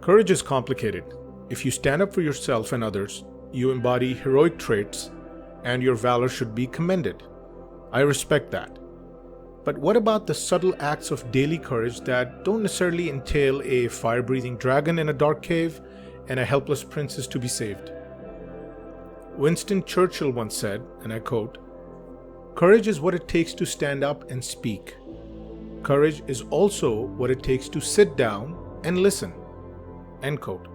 Courage is complicated. If you stand up for yourself and others, you embody heroic traits, and your valor should be commended. I respect that. But what about the subtle acts of daily courage that don't necessarily entail a fire-breathing dragon in a dark cave and a helpless princess to be saved? Winston Churchill once said, and I quote, "Courage is what it takes to stand up and speak. Courage is also what it takes to sit down and listen." End quote.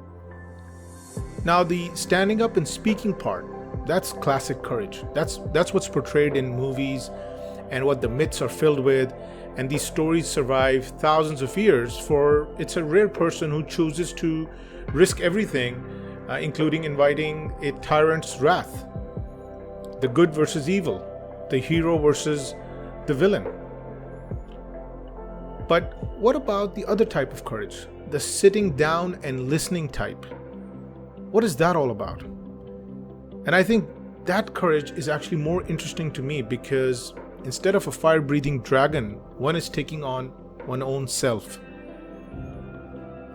Now, the standing up and speaking part, that's classic courage. That's what's portrayed in movies and what the myths are filled with, and these stories survive thousands of years, for it's a rare person who chooses to risk everything, including inviting a tyrant's wrath. The good versus evil, the hero versus the villain. But what about the other type of courage, the sitting down and listening type? What is that all about? And I think that courage is actually more interesting to me, because instead of a fire-breathing dragon, one is taking on one's own self.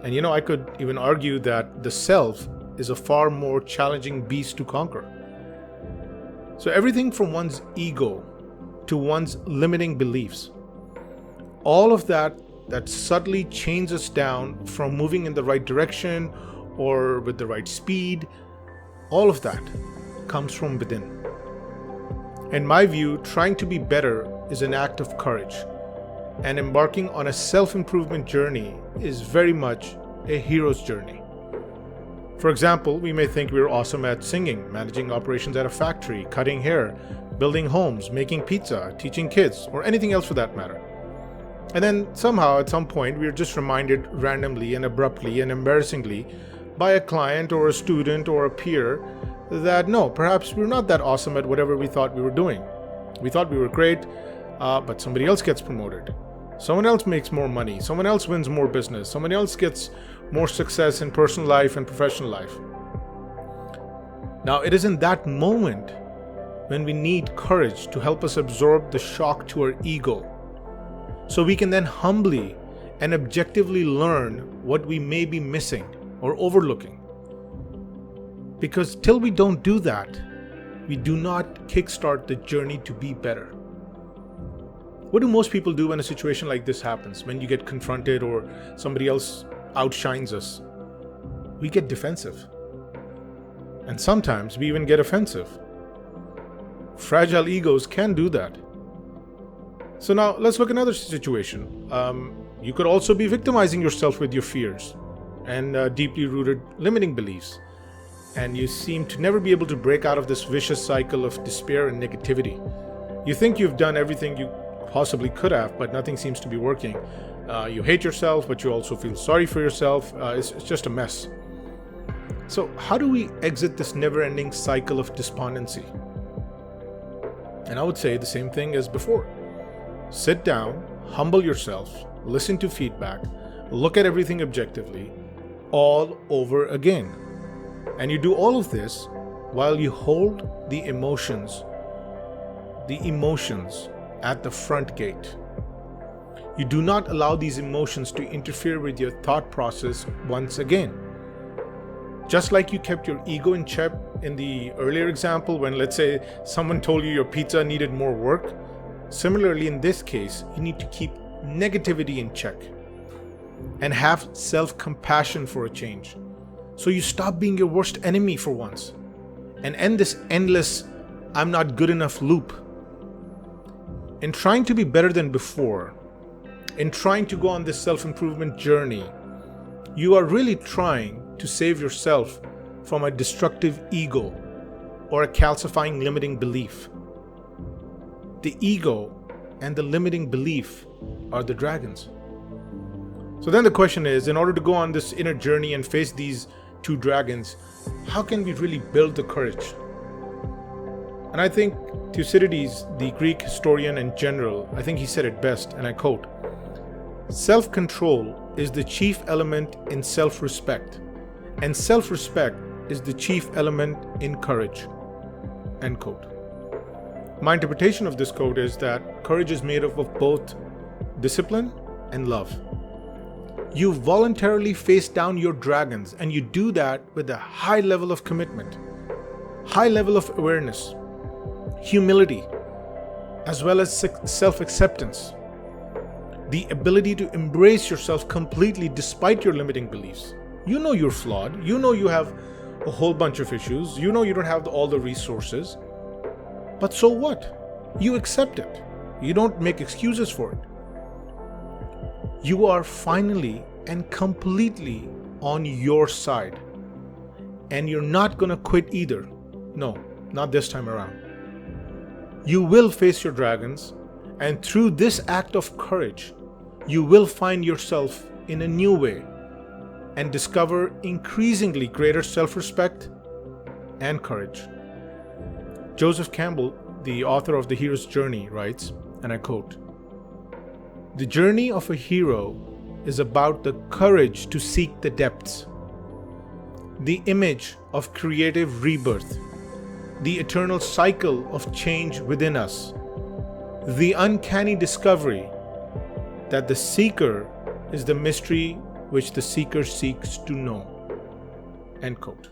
And I could even argue that the self is a far more challenging beast to conquer. So everything from one's ego to one's limiting beliefs, all of that subtly chains us down from moving in the right direction or with the right speed, all of that comes from within. In my view, trying to be better is an act of courage, and embarking on a self-improvement journey is very much a hero's journey. For example, we may think we're awesome at singing, managing operations at a factory, cutting hair, building homes, making pizza, teaching kids, or anything else for that matter. And then somehow at some point we're just reminded randomly and abruptly and embarrassingly by a client or a student or a peer that no, perhaps we're not that awesome at whatever we thought we were doing. We thought we were great, but somebody else gets promoted. Someone else makes more money. Someone else wins more business. Someone else gets more success in personal life and professional life. Now, it is in that moment when we need courage to help us absorb the shock to our ego, so we can then humbly and objectively learn what we may be missing or overlooking. Because till we don't do that, we do not kickstart the journey to be better. What do most people do when a situation like this happens? When you get confronted or somebody else outshines us? We get defensive. And sometimes we even get offensive. Fragile egos can do that. So now let's look at another situation. You could also be victimizing yourself with your fears and deeply rooted limiting beliefs. And you seem to never be able to break out of this vicious cycle of despair and negativity. You think you've done everything you possibly could have, but nothing seems to be working. You hate yourself, but you also feel sorry for yourself. It's just a mess. So how do we exit this never-ending cycle of despondency? And I would say the same thing as before. Sit down, humble yourself, listen to feedback, look at everything objectively, all over again. And you do all of this while you hold the emotions at the front gate. You do not allow these emotions to interfere with your thought process once again. Just like you kept your ego in check in the earlier example when, let's say, someone told you your pizza needed more work, similarly in this case, you need to keep negativity in check and have self-compassion for a change. So you stop being your worst enemy for once and end this endless "I'm not good enough" loop. In trying to be better than before, in trying to go on this self-improvement journey, you are really trying to save yourself from a destructive ego or a calcifying limiting belief. The ego and the limiting belief are the dragons. So then the question is, in order to go on this inner journey and face these two dragons, how can we really build the courage? And I think Thucydides, the Greek historian and general, I think he said it best, and I quote, "Self-control is the chief element in self-respect, and self-respect is the chief element in courage." End quote. My interpretation of this quote is that courage is made up of both discipline and love. You voluntarily face down your dragons, and you do that with a high level of commitment, high level of awareness, humility, as well as self-acceptance. The ability to embrace yourself completely despite your limiting beliefs. You know you're flawed. You know you have a whole bunch of issues. You know you don't have all the resources. But so what? You accept it. You don't make excuses for it. You are finally and completely on your side. And you're not going to quit either. No, not this time around. You will face your dragons, and through this act of courage, you will find yourself in a new way and discover increasingly greater self-respect and courage. Joseph Campbell, the author of The Hero's Journey, writes, and I quote, "The journey of a hero is about the courage to seek the depths, the image of creative rebirth, the eternal cycle of change within us, the uncanny discovery that the seeker is the mystery which the seeker seeks to know." End quote.